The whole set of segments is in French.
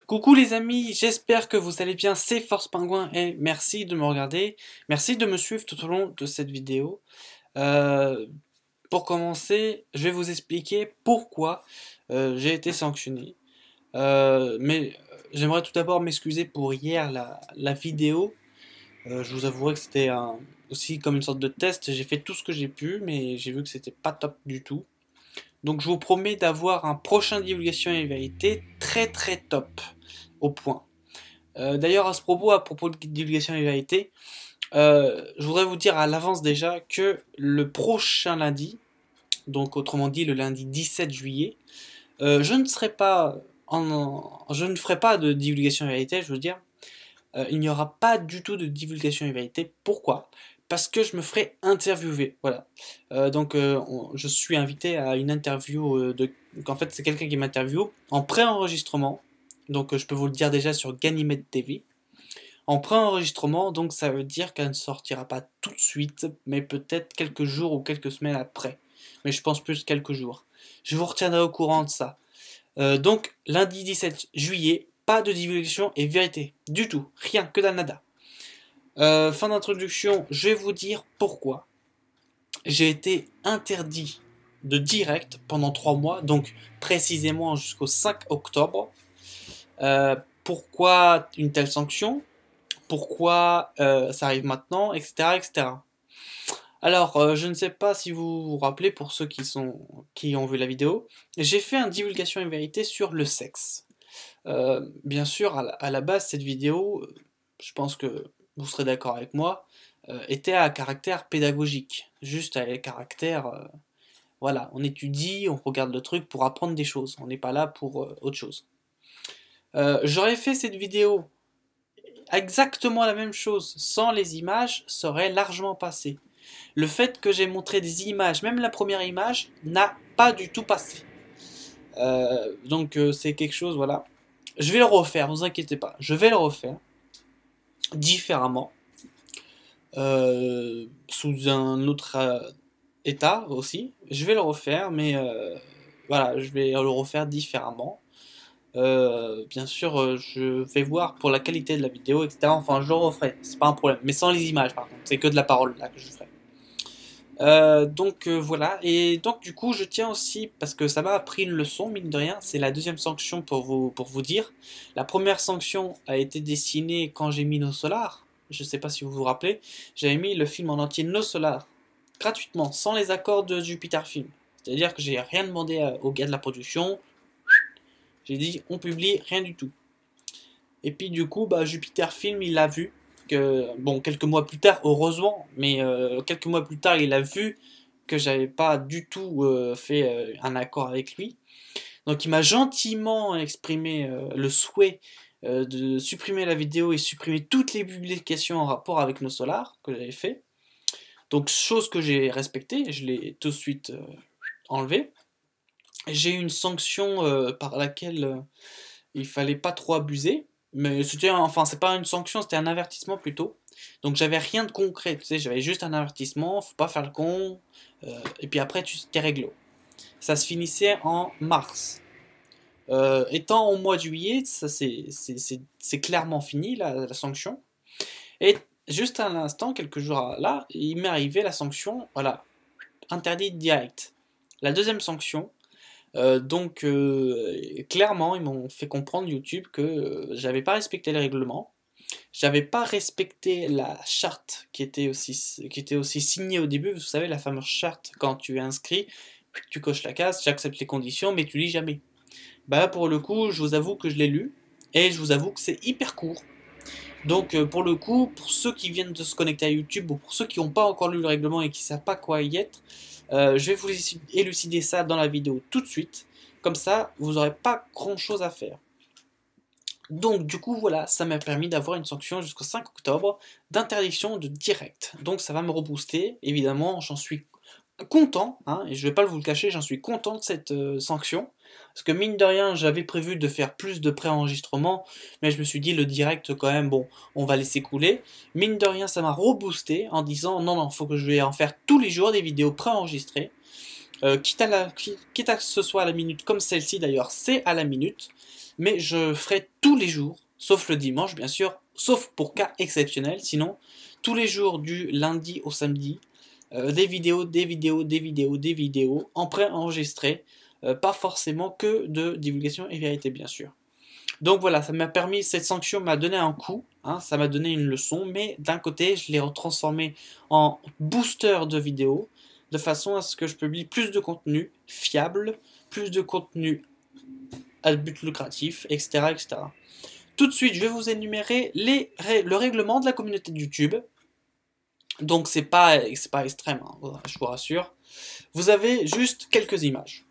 Coucou les amis, j'espère que vous allez bien, c'est Force Pingouin et merci de me regarder, merci de me suivre tout au long de cette vidéo. Euh, pour commencer, je vais vous expliquer pourquoi j'ai été sanctionné. Mais j'aimerais tout d'abord m'excuser pour hier la vidéo. Je vous avouerai que c'était aussi comme une sorte de test, j'ai fait tout ce que j'ai pu, mais j'ai vu que c'était pas top du tout. Donc je vous promets d'avoir un prochain divulgation et vérité très très top, au point. D'ailleurs, à propos de divulgation et vérité, je voudrais vous dire à l'avance déjà que le prochain lundi, donc autrement dit le lundi 17 juillet, je ne serai pas je ne ferai pas de divulgation et vérité, je veux dire. Il n'y aura pas du tout de divulgation et vérité. Pourquoi? Parce que je me ferai interviewer. Voilà. Je suis invité à une interview en fait, c'est quelqu'un qui m'interviewe en pré-enregistrement. Donc, je peux vous le dire déjà sur Ganymede TV. En pré-enregistrement, donc ça veut dire qu'elle ne sortira pas tout de suite, mais peut-être quelques jours ou quelques semaines après. Mais je pense plus quelques jours. Je vous retiendrai au courant de ça. Donc, lundi 17 juillet, pas de divulgation et vérité. Du tout. Rien, que dalle nada. Fin d'introduction, je vais vous dire pourquoi. J'ai été interdit de direct pendant 3 mois, donc précisément jusqu'au 5 octobre. Pourquoi une telle sanction? Pourquoi ça arrive maintenant, etc., etc. Alors, je ne sais pas si vous vous rappelez, pour ceux qui ont vu la vidéo, j'ai fait une divulgation et vérité sur le sexe. Bien sûr, à la base, cette vidéo, je pense que vous serez d'accord avec moi, était à caractère pédagogique, juste à caractère, voilà, on étudie, on regarde le truc pour apprendre des choses, on n'est pas là pour autre chose. J'aurais fait cette vidéo exactement la même chose sans les images, serait largement passé. Le fait que j'ai montré des images, même la première image, n'a pas du tout passé. C'est quelque chose, voilà. Je vais le refaire, vous inquiétez pas. Je vais le refaire différemment, sous un autre état aussi. Je vais le refaire, mais voilà, je vais le refaire différemment. Bien sûr, je vais voir pour la qualité de la vidéo, etc. Enfin, je le referai, c'est pas un problème. Mais sans les images, par contre, c'est que de la parole là que je ferai. Voilà, et donc du coup je tiens aussi, parce que ça m'a appris une leçon, mine de rien, c'est la deuxième sanction pour vous dire. La première sanction a été dessinée quand j'ai mis No Solar, je sais pas si vous vous rappelez, j'avais mis le film en entier No Solar, gratuitement, sans les accords de Jupiter Film. C'est-à-dire que j'ai rien demandé aux gars de la production, j'ai dit on publie, rien du tout. Et puis du coup, bah, Jupiter Film, il l'a vu, que, bon, quelques mois plus tard, heureusement, mais quelques mois plus tard, il a vu que j'avais pas du tout fait un accord avec lui. Donc il m'a gentiment exprimé le souhait de supprimer la vidéo et supprimer toutes les publications en rapport avec nos solars que j'avais fait. Donc chose que j'ai respectée, je l'ai tout de suite enlevée. J'ai eu une sanction par laquelle il fallait pas trop abuser, mais c'était enfin c'est pas une sanction, c'était un avertissement plutôt. Donc j'avais rien de concret, tu sais, j'avais juste un avertissement, faut pas faire le con, et puis après tu t'es réglo. Ça se finissait en mars. Étant au mois de juillet, ça c'est clairement fini la sanction. Et juste à l'instant, quelques jours là, il m'est arrivé la sanction, voilà, interdit direct. La deuxième sanction, clairement, ils m'ont fait comprendre YouTube que j'avais pas respecté les règlements, j'avais pas respecté la charte qui était aussi signée au début. Vous savez, la fameuse charte, quand tu es inscrit, tu coches la case, j'accepte les conditions, mais tu lis jamais. Bah là, pour le coup, je vous avoue que je l'ai lu, et je vous avoue que c'est hyper court. Donc pour le coup, pour ceux qui viennent de se connecter à YouTube, ou pour ceux qui n'ont pas encore lu le règlement et qui ne savent pas quoi y être, je vais vous élucider ça dans la vidéo tout de suite. Comme ça, vous n'aurez pas grand chose à faire. Donc du coup, voilà, ça m'a permis d'avoir une sanction jusqu'au 5 octobre d'interdiction de direct. Donc ça va me rebooster, évidemment, j'en suis content, hein, et je vais pas vous le cacher, j'en suis content de cette sanction. Parce que mine de rien, j'avais prévu de faire plus de pré-enregistrement, mais je me suis dit le direct quand même, bon, on va laisser couler. Mine de rien, ça m'a reboosté en disant non, non, faut que je vais en faire tous les jours des vidéos pré-enregistrées. Quitte à ce que ce soit à la minute, comme celle-ci d'ailleurs, c'est à la minute. mais je ferai tous les jours, sauf le dimanche bien sûr, sauf pour cas exceptionnels, sinon tous les jours du lundi au samedi, des vidéos, en pré-enregistré, pas forcément que de divulgation et vérité bien sûr. Donc voilà, ça m'a permis, cette sanction m'a donné un coup, hein, ça m'a donné une leçon, mais d'un côté, je l'ai transformé en booster de vidéos, de façon à ce que je publie plus de contenu fiable, plus de contenu à but lucratif, etc., etc. Tout de suite, je vais vous énumérer le règlement de la communauté de YouTube. Donc c'est pas extrême, hein, je vous rassure. Vous avez juste quelques images.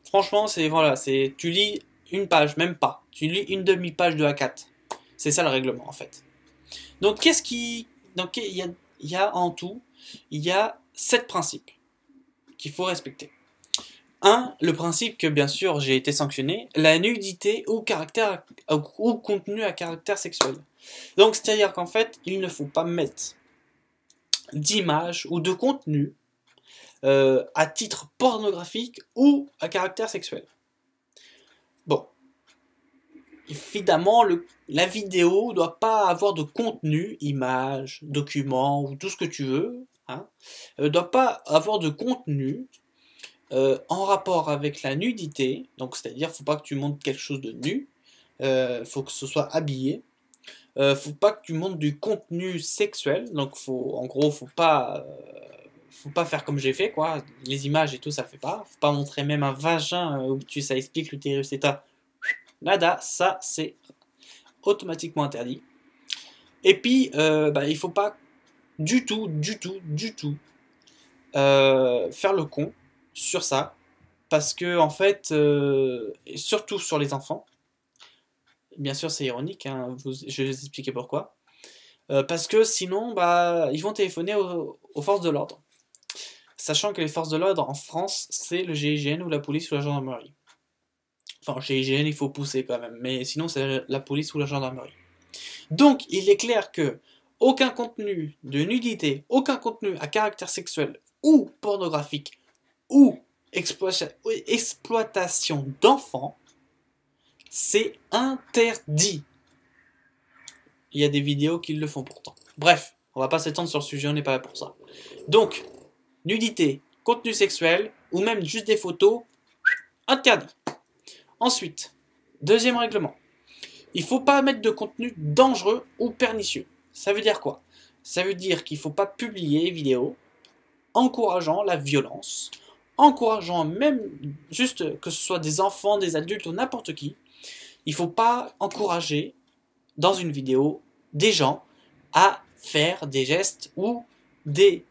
Franchement, tu lis une page, même pas. Tu lis une demi-page de A4. C'est ça le règlement en fait. Donc il y a en tout, il y a 7 principes qu'il faut respecter. 1. Le principe que bien sûr j'ai été sanctionné, la nudité ou contenu à caractère sexuel. Donc c'est-à-dire qu'en fait, il ne faut pas mettre d'images ou de contenu à titre pornographique ou à caractère sexuel. Bon, évidemment, la vidéo ne doit pas avoir de contenu, images, documents ou tout ce que tu veux. Hein, ne doit pas avoir de contenu en rapport avec la nudité. Donc, c'est-à-dire, faut pas que tu montres quelque chose de nu. Faut que ce soit habillé. Faut pas que tu montres du contenu sexuel. Donc, en gros, faut pas faire comme j'ai fait, quoi. Les images et tout, ça fait pas. Faut pas montrer même un vagin où ça explique l'utérus et ta. Nada, ça c'est automatiquement interdit. Et puis, il faut pas du tout faire le con sur ça, parce que en fait, et surtout sur les enfants, bien sûr c'est ironique, hein, je vais vous expliquer pourquoi. Parce que sinon, ils vont téléphoner aux forces de l'ordre. Sachant que les forces de l'ordre en France, c'est le GIGN ou la police ou la gendarmerie. Enfin, GIGN, il faut pousser quand même, mais sinon c'est la police ou la gendarmerie. Donc, il est clair que aucun contenu de nudité, aucun contenu à caractère sexuel ou pornographique ou exploitation d'enfants, c'est interdit. Il y a des vidéos qui le font pourtant. Bref, on va pas s'étendre sur le sujet, on n'est pas là pour ça. Donc, nudité, contenu sexuel, ou même juste des photos, interdit. Ensuite, deuxième règlement. Il ne faut pas mettre de contenu dangereux ou pernicieux. Ça veut dire quoi? Ça veut dire qu'il ne faut pas publier vidéos encourageant la violence, encourageant même juste que ce soit des enfants, des adultes ou n'importe qui. Il ne faut pas encourager dans une vidéo des gens à faire des gestes ou des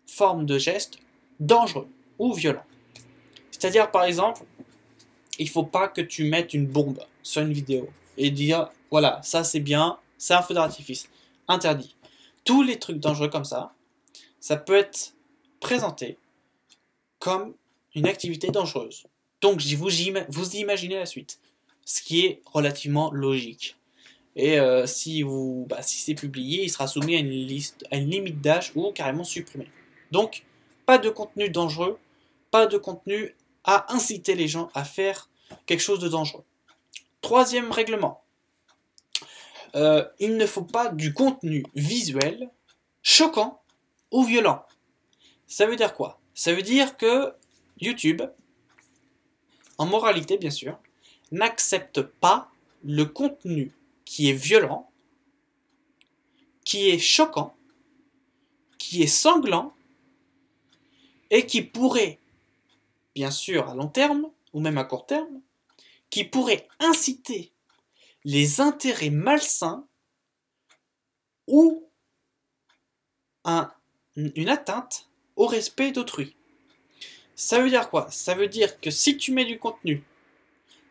formes de gestes dangereux ou violents. C'est-à-dire par exemple, il ne faut pas que tu mettes une bombe sur une vidéo et dire voilà, ça c'est bien, c'est un feu d'artifice. Interdit. Tous les trucs dangereux comme ça peut être présenté comme une activité dangereuse. Donc vous imaginez la suite, ce qui est relativement logique. Et si c'est publié, il sera soumis à une limite d'âge ou carrément supprimé. Donc, pas de contenu dangereux, pas de contenu à inciter les gens à faire quelque chose de dangereux. Troisième règlement. Il ne faut pas du contenu visuel choquant ou violent. Ça veut dire quoi? Ça veut dire que YouTube, en moralité bien sûr, n'accepte pas le contenu qui est violent, qui est choquant, qui est sanglant et qui pourrait, bien sûr à long terme ou même à court terme, qui pourrait inciter les intérêts malsains ou une atteinte au respect d'autrui. Ça veut dire quoi? Ça veut dire que si tu mets du contenu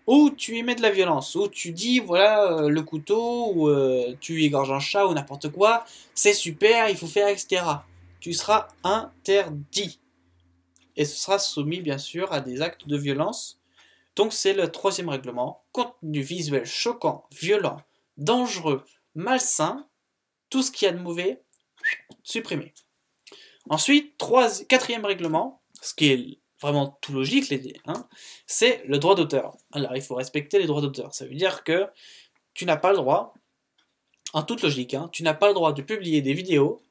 où tu y mets de la violence, où tu dis voilà le couteau, ou tu égorges un chat ou n'importe quoi, c'est super, il faut faire, etc. Tu seras interdit. Et ce sera soumis bien sûr à des actes de violence. Donc c'est le troisième règlement. Contenu visuel choquant, violent, dangereux, malsain, tout ce qu'il y a de mauvais, supprimé. Ensuite, quatrième règlement, ce qui est vraiment tout logique, hein, c'est le droit d'auteur. Alors il faut respecter les droits d'auteur. Ça veut dire que tu n'as pas le droit, en toute logique, hein, tu n'as pas le droit de publier des vidéos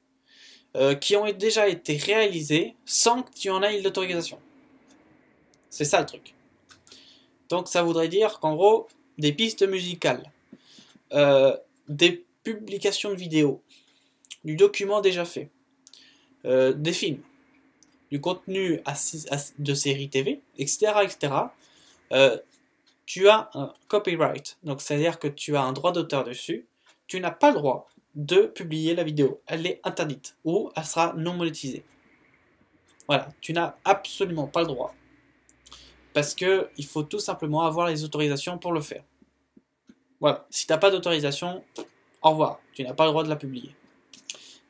qui ont déjà été réalisées sans que tu en aies l'autorisation. C'est ça le truc. Donc ça voudrait dire qu'en gros, des pistes musicales, des publications de vidéos, du document déjà fait, des films, du contenu de séries TV, etc., etc., tu as un copyright. Donc c'est-à-dire que tu as un droit d'auteur dessus. Tu n'as pas le droit de publier la vidéo. Elle est interdite ou elle sera non monétisée. Voilà, tu n'as absolument pas le droit. Parce que il faut tout simplement avoir les autorisations pour le faire. Voilà, si tu n'as pas d'autorisation, au revoir, tu n'as pas le droit de la publier.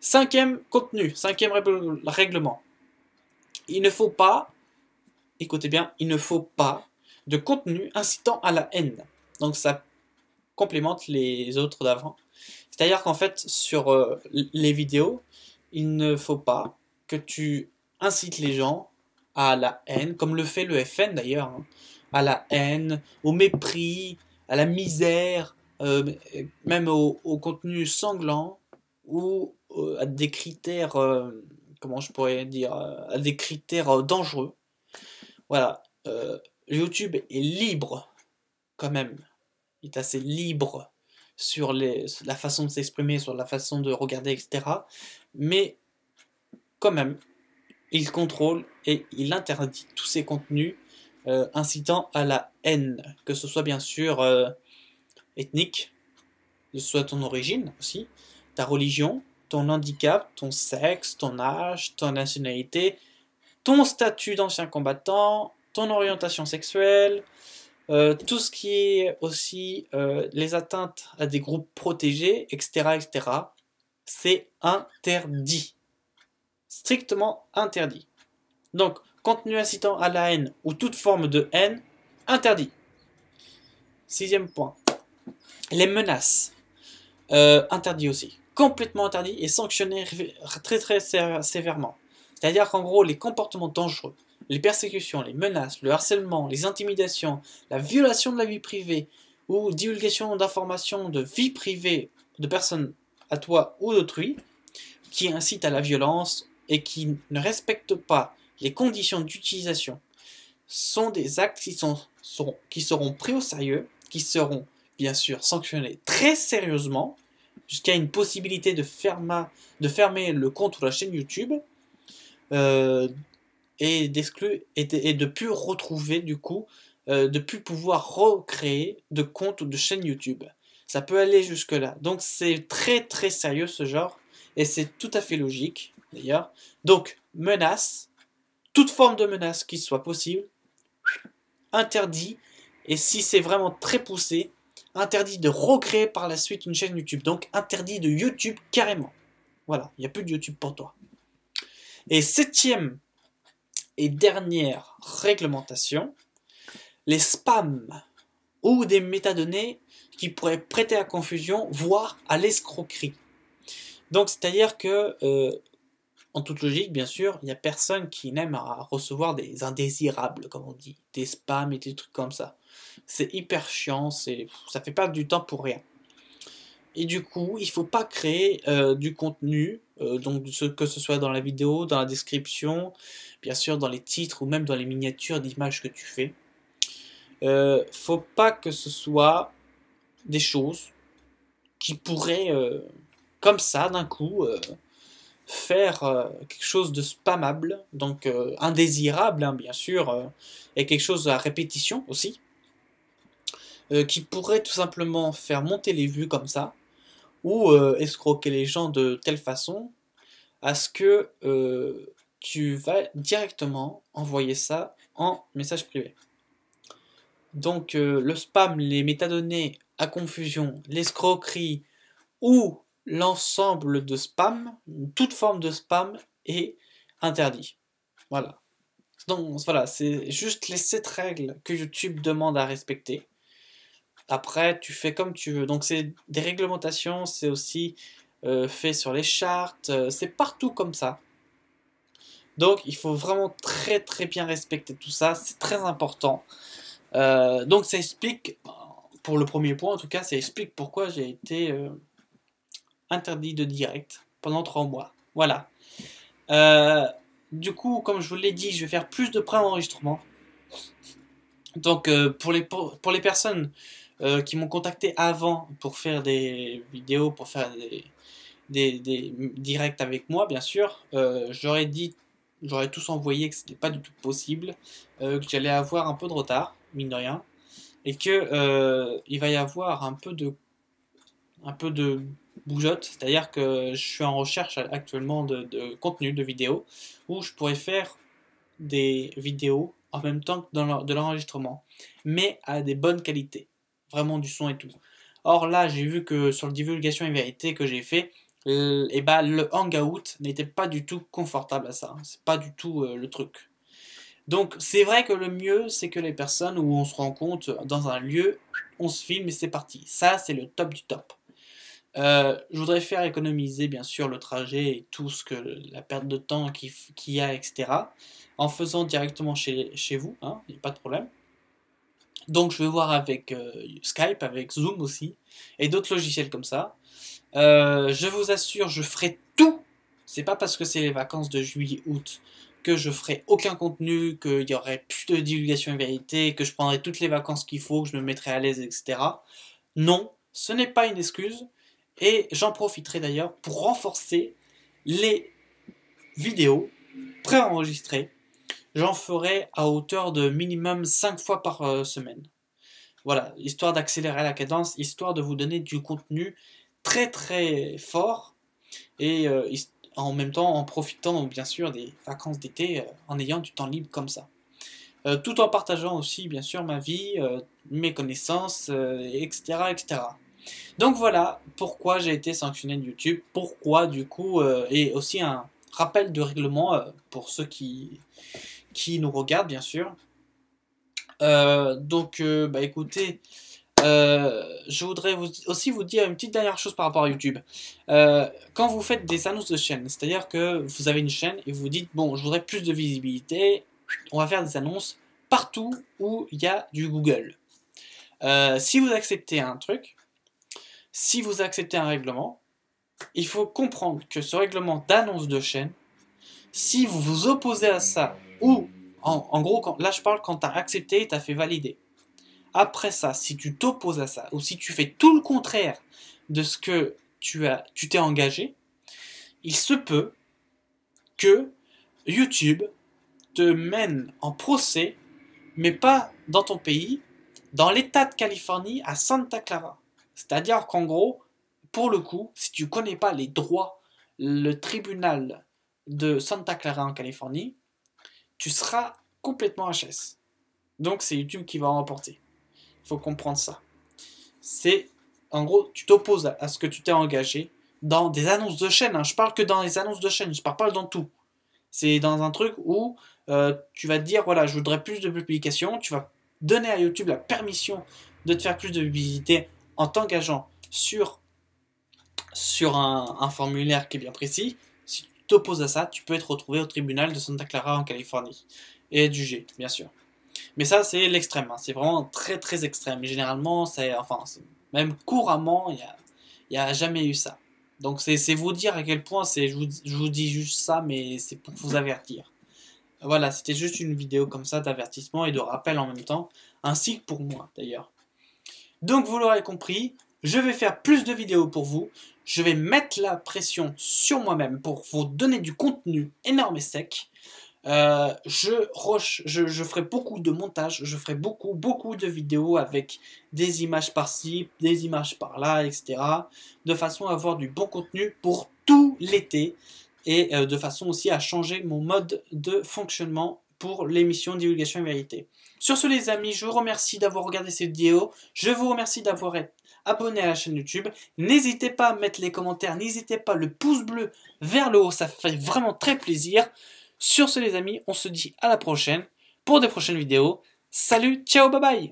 Cinquième contenu, cinquième règlement. Il ne faut pas, écoutez bien, il ne faut pas de contenu incitant à la haine. Donc ça complémente les autres d'avant. C'est-à-dire qu'en fait, sur les vidéos, il ne faut pas que tu incites les gens à la haine, comme le fait le FN d'ailleurs, hein, à la haine, au mépris, à la misère, même au contenu sanglant, ou à des critères, comment je pourrais dire, à des critères dangereux. Voilà, YouTube est libre quand même, il est assez libre sur la façon de s'exprimer, sur la façon de regarder, etc. Mais quand même, il contrôle et il interdit tous ces contenus incitant à la haine, que ce soit bien sûr ethnique, que ce soit ton origine aussi, ta religion, ton handicap, ton sexe, ton âge, ton nationalité, ton statut d'ancien combattant, ton orientation sexuelle, tout ce qui est aussi les atteintes à des groupes protégés, etc., etc., c'est interdit. Strictement interdit. Donc, contenu incitant à la haine ou toute forme de haine, interdit. Sixième point. Les menaces. Interdit aussi. Complètement interdit et sanctionné très très sévèrement. C'est-à-dire qu'en gros, les comportements dangereux, les persécutions, les menaces, le harcèlement, les intimidations, la violation de la vie privée ou divulgation d'informations de vie privée de personnes à toi ou d'autrui, qui incitent à la violence et qui ne respectent pas les conditions d'utilisation, sont des actes qui seront pris au sérieux, qui seront bien sûr sanctionnés très sérieusement, jusqu'à une possibilité de fermer le compte ou la chaîne YouTube, et d'exclure et de plus retrouver du coup, de plus pouvoir recréer de compte ou de chaîne YouTube. Ça peut aller jusque là. Donc c'est très très sérieux ce genre et c'est tout à fait logique d'ailleurs. Donc menace, toute forme de menace qui soit possible, interdit, et si c'est vraiment très poussé, interdit de recréer par la suite une chaîne YouTube. Donc interdit de YouTube carrément. Voilà, il n'y a plus de YouTube pour toi. Et septième et dernière réglementation, les spams ou des métadonnées qui pourraient prêter à confusion, voire à l'escroquerie. Donc c'est-à-dire que, en toute logique, bien sûr, il n'y a personne qui n'aime à recevoir des indésirables, comme on dit, des spams et des trucs comme ça. C'est hyper chiant, ça fait perdre du temps pour rien. Et du coup, il ne faut pas créer du contenu, donc que ce soit dans la vidéo, dans la description, bien sûr dans les titres ou même dans les miniatures d'images que tu fais. Faut pas que ce soit des choses qui pourraient, comme ça, d'un coup, faire quelque chose de spammable, donc indésirable, hein, bien sûr, et quelque chose à répétition aussi, qui pourrait tout simplement faire monter les vues comme ça, ou escroquer les gens de telle façon à ce que tu vas directement envoyer ça en message privé. Donc le spam, les métadonnées à confusion, l'escroquerie ou l'ensemble de spam, toute forme de spam est interdit. Voilà. Donc voilà, c'est juste les 7 règles que YouTube demande à respecter. Après, tu fais comme tu veux. Donc c'est des réglementations, c'est aussi fait sur les charts, c'est partout comme ça. Donc il faut vraiment très bien respecter tout ça, c'est très important. Donc ça explique, pour le premier point en tout cas, ça explique pourquoi j'ai été interdit de direct pendant 3 mois. Voilà. Du coup, comme je vous l'ai dit, je vais faire plus de pré-enregistrement. Donc pour les personnes qui m'ont contacté avant pour faire des vidéos, pour faire des directs avec moi, bien sûr, j'aurais tous envoyé que c'était pas du tout possible, que j'allais avoir un peu de retard, mine de rien, et que il va y avoir un peu de bougeotte, c'est-à-dire que je suis en recherche actuellement de contenu, de vidéos, où je pourrais faire des vidéos en même temps que de l'enregistrement, mais à des bonnes qualités, vraiment du son et tout. Or là, j'ai vu que sur la divulgation et vérité que j'ai fait, et bah, le hangout n'était pas du tout confortable à ça, c'est pas du tout le truc. Donc c'est vrai que le mieux, c'est que les personnes où on se rencontre dans un lieu, on se filme et c'est parti. Ça, c'est le top du top. Je voudrais faire économiser bien sûr le trajet et tout ce que la perte de temps qu'il y a, etc. En faisant directement chez vous, hein, il n'y a pas de problème. Donc je vais voir avec Skype, avec Zoom aussi, et d'autres logiciels comme ça. Je vous assure, je ferai tout. C'est pas parce que c'est les vacances de juillet-août que je ferai aucun contenu, qu'il y aurait plus de divulgation et vérité, que je prendrai toutes les vacances qu'il faut, que je me mettrai à l'aise, etc. Non, ce n'est pas une excuse. Et j'en profiterai d'ailleurs pour renforcer les vidéos préenregistrées. J'en ferai à hauteur de minimum 5 fois par semaine. Voilà, histoire d'accélérer la cadence, histoire de vous donner du contenu très fort et en même temps en profitant bien sûr des vacances d'été en ayant du temps libre comme ça. Tout en partageant aussi bien sûr ma vie, mes connaissances, etc., etc. Donc voilà pourquoi j'ai été sanctionné de YouTube, pourquoi du coup, et aussi un rappel de règlement pour ceux qui nous regardent bien sûr. Donc bah écoutez, je voudrais aussi vous dire une petite dernière chose par rapport à YouTube. Quand vous faites des annonces de chaîne, c'est-à-dire que vous avez une chaîne et vous dites bon, je voudrais plus de visibilité, on va faire des annonces partout où il y a du Google. Si vous acceptez un truc, si vous acceptez un règlement, il faut comprendre que ce règlement d'annonce de chaîne, si vous vous opposez à ça, ou en gros, là je parle quand tu as accepté, tu as fait valider. Après ça, si tu t'opposes à ça, ou si tu fais tout le contraire de ce que tu t'es engagé, il se peut que YouTube te mène en procès, mais pas dans ton pays, dans l'état de Californie, à Santa Clara. C'est-à-dire qu'en gros, pour le coup, si tu connais pas les droits, le tribunal de Santa Clara en Californie, tu seras complètement HS. Donc c'est YouTube qui va remporter. Il faut comprendre ça. C'est, en gros, tu t'opposes à ce que tu t'es engagé dans des annonces de chaîne. Hein. Je parle que dans les annonces de chaîne, je parle pas dans tout. C'est dans un truc où tu vas te dire, voilà, je voudrais plus de publications, tu vas donner à YouTube la permission de te faire plus de visibilité en t'engageant sur un formulaire qui est bien précis. Si tu t'opposes à ça, tu peux être retrouvé au tribunal de Santa Clara en Californie et être jugé, bien sûr. Mais ça, c'est l'extrême. Hein. C'est vraiment très extrême. Et généralement, même couramment, il n'y a jamais eu ça. Donc c'est vous dire à quel point je vous dis juste ça, mais c'est pour vous avertir. Voilà, c'était juste une vidéo comme ça d'avertissement et de rappel en même temps, ainsi que pour moi d'ailleurs. Donc vous l'aurez compris, je vais faire plus de vidéos pour vous, je vais mettre la pression sur moi-même pour vous donner du contenu énorme et sec. Je ferai beaucoup de montage, je ferai beaucoup de vidéos avec des images par-ci, des images par-là, etc. De façon à avoir du bon contenu pour tout l'été et de façon aussi à changer mon mode de fonctionnement pour l'émission Divulgation et Vérité. Sur ce les amis, je vous remercie d'avoir regardé cette vidéo, je vous remercie d'avoir été abonné à la chaîne YouTube, n'hésitez pas à mettre les commentaires, n'hésitez pas le pouce bleu vers le haut, ça fait vraiment très plaisir. Sur ce les amis, on se dit à la prochaine pour des prochaines vidéos. Salut, ciao, bye bye.